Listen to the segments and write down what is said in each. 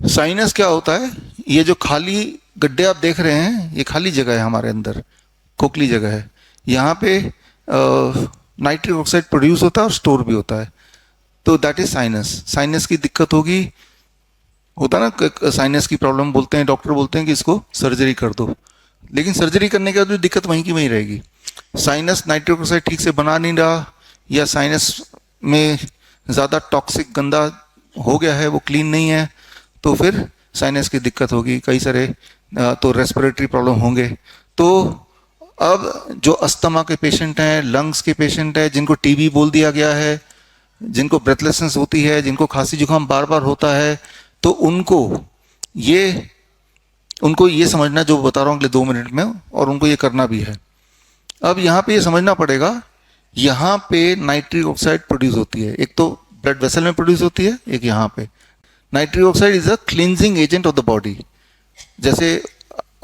Sinus क्या होता है? ये जो खाली गड्ढे आप देख रहे हैं, ये खाली जगह है हमारे अंदर, खोखली जगह है। यहाँ पे नाइट्रिक ऑक्साइड प्रोड्यूस होता है और स्टोर भी होता है, तो दैट इज साइनस। साइनस की दिक्कत होगी, होता ना साइनस की प्रॉब्लम, बोलते हैं डॉक्टर बोलते हैं कि इसको सर्जरी कर दो, लेकिन सर्जरी करने के बाद भी दिक्कत वहीं की वहीं रहेगी। साइनस नाइट्रिक ऑक्साइड ठीक से बना नहीं रहा, या साइनस में ज़्यादा टॉक्सिक गंदा हो गया है, वो क्लीन नहीं है, तो फिर साइनस की दिक्कत होगी, कई सारे तो रेस्पिरेटरी प्रॉब्लम होंगे। तो अब जो अस्थमा के पेशेंट हैं, लंग्स के पेशेंट हैं, जिनको टीबी बोल दिया गया है, जिनको ब्रेथलेसनेस होती है, जिनको खांसी जुकाम बार बार होता है, तो ये उनको ये समझना जो बता रहा हूँ अगले 2 मिनट में, और उनको ये करना भी है। अब यहाँ पे ये समझना पड़ेगा, यहाँ पे नाइट्रिक ऑक्साइड प्रोड्यूस होती है, एक तो ब्लड वेसल में प्रोड्यूस होती है, एक यहाँ पे। Nitric oxide is a cleansing agent of the body. जैसे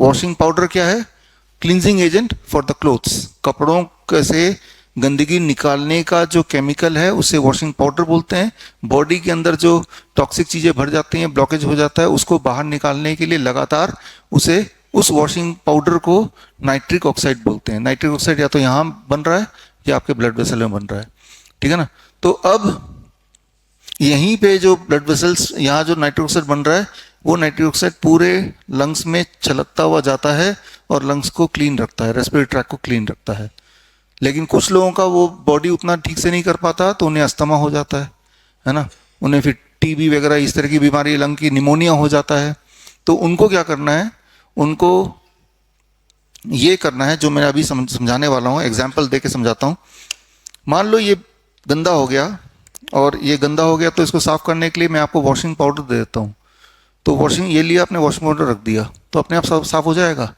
वॉशिंग पाउडर क्या है? Cleansing agent for the clothes. कपड़ों से गंदगी निकालने का जो केमिकल है उसे वॉशिंग पाउडर बोलते हैं। बॉडी के अंदर जो टॉक्सिक चीज़ें भर जाती हैं, ब्लॉकेज हो जाता है, उसको बाहर निकालने के लिए लगातार उस वॉशिंग पाउडर को नाइट्रिक ऑक्साइड बोलते हैं। नाइट्रिक ऑक्साइड या तो यहाँ बन रहा है या आपके ब्लड वेसल में बन रहा है, ठीक है ना। तो अब यहीं पे जो ब्लड वेसल्स, यहाँ जो नाइट्रिक ऑक्साइड बन रहा है, वो नाइट्रिक ऑक्साइड पूरे लंग्स में छलकता हुआ जाता है और लंग्स को क्लीन रखता है, रेस्पिरेटरी ट्रैक को क्लीन रखता है। लेकिन कुछ लोगों का वो बॉडी उतना ठीक से नहीं कर पाता, तो उन्हें अस्थमा हो जाता है ना, उन्हें फिर टीबी वगैरह इस तरह की बीमारी, लंग की निमोनिया हो जाता है। तो उनको क्या करना है? उनको ये करना है जो मैं अभी समझाने वाला हूँ, एग्जाम्पल दे के समझाता हूँ। मान लो ये गंदा हो गया, और ये गंदा हो गया तो इसको साफ करने के लिए मैं आपको वॉशिंग पाउडर दे देता हूँ। तो ये लिया आपने, वॉशिंग पाउडर रख दिया, तो अपने आप साफ हो जाएगा?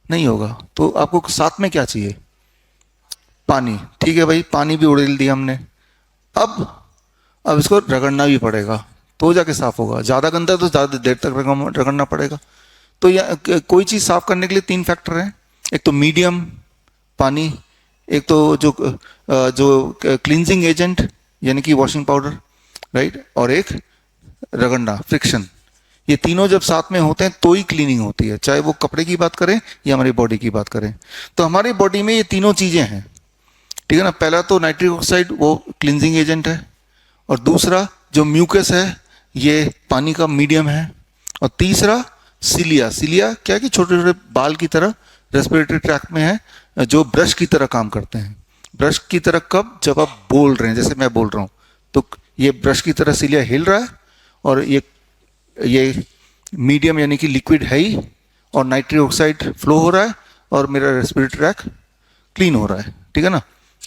नहीं होगा। तो आपको साथ में क्या चाहिए? पानी। ठीक है भाई, पानी भी उड़ेल दिया हमने। अब इसको रगड़ना भी पड़ेगा, तो जाके साफ होगा। ज़्यादा गंदा तो ज़्यादा देर तक रगड़ना पड़ेगा। तो कोई चीज़ साफ करने के लिए 3 फैक्टर हैं, एक तो मीडियम पानी, एक तो जो क्लींजिंग एजेंट यानी कि वॉशिंग पाउडर, राइट, और एक रगड़ना, फ्रिक्शन। ये तीनों जब साथ में होते हैं तो ही क्लीनिंग होती है, चाहे वो कपड़े की बात करें या हमारी बॉडी की बात करें। तो हमारी बॉडी में ये तीनों चीज़ें हैं, ठीक है ना। पहला तो नाइट्रिक ऑक्साइड वो क्लींजिंग एजेंट है, और दूसरा जो म्यूकस है ये पानी का मीडियम है, और तीसरा सिलिया क्या है कि छोटे छोटे बाल की तरह रेस्पिरेटरी ट्रैक्ट में है, जो ब्रश की तरह काम करते हैं। ब्रश की तरह कब? जब आप बोल रहे हैं, जैसे मैं बोल रहा हूँ, तो ये ब्रश की तरह सिलिया हिल रहा है, और ये मीडियम यानी कि लिक्विड है ही, और नाइट्रिक ऑक्साइड फ्लो हो रहा है, और मेरा रेस्पिरेटरी ट्रैक क्लीन हो रहा है, ठीक है ना।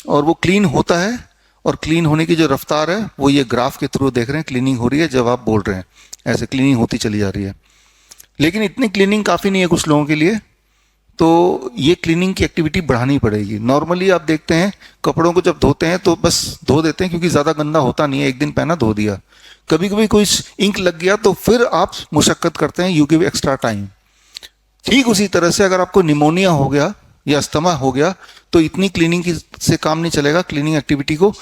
और वो क्लीन होता है, और क्लीन होने की जो रफ्तार है वो ये ग्राफ के थ्रू देख रहे हैं, क्लीनिंग हो रही है जब आप बोल रहे हैं, ऐसे क्लीनिंग होती चली जा रही है। लेकिन इतनी क्लीनिंग काफ़ी नहीं है कुछ लोगों के लिए, तो ये क्लीनिंग की एक्टिविटी बढ़ानी पड़ेगी। नॉर्मली आप देखते हैं कपड़ों को जब धोते हैं तो बस धो देते हैं, क्योंकि ज़्यादा गंदा होता नहीं है, एक दिन पहना धो दिया। कभी कभी कोई इंक लग गया तो फिर आप मुशक्कत करते हैं, यू गिव एक्स्ट्रा टाइम। ठीक उसी तरह से अगर आपको निमोनिया हो गया या अस्थमा हो गया, तो इतनी क्लीनिंग से काम नहीं चलेगा। क्लीनिंग एक्टिविटी को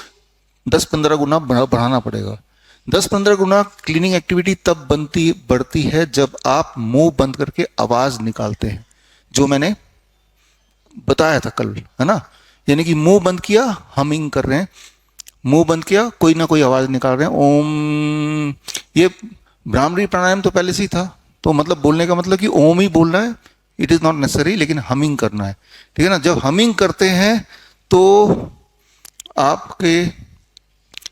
10-15 गुना बढ़ाना पड़ेगा। 10-15 गुना क्लीनिंग एक्टिविटी तब बढ़ती है जब आप मुंह बंद करके आवाज निकालते हैं, जो मैंने बताया था कल, है ना। यानी कि मुंह बंद किया, हमिंग कर रहे हैं, मुंह बंद किया, कोई ना कोई आवाज निकाल रहे हैं, ओम। ये भ्रामरी प्राणायाम तो पहले से ही था, तो मतलब बोलने का मतलब कि ओम ही बोल रहा है, इट इज नॉट नेसेसरी, लेकिन हमिंग करना है, ठीक है ना। जब हमिंग करते हैं तो आपके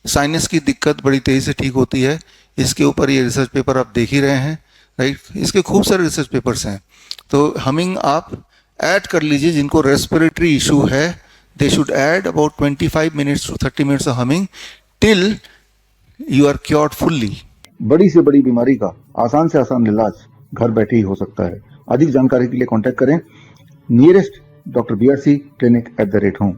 साइनस की दिक्कत बड़ी तेजी से ठीक होती है। इसके ऊपर ये रिसर्च पेपर आप देख ही रहे हैं, राइट, इसके खूब सारे रिसर्च पेपर्स हैं। तो हमिंग आप ऐड कर लीजिए, जिनको रेस्पिरेटरी इशू है they should add about 25 minutes to 30 minutes of humming till you are cured fully. बड़ी से बड़ी बीमारी का आसान से आसान इलाज घर बैठे ही हो सकता है। अधिक जानकारी के लिए कांटेक्ट करें nearest doctor BRC clinic @home।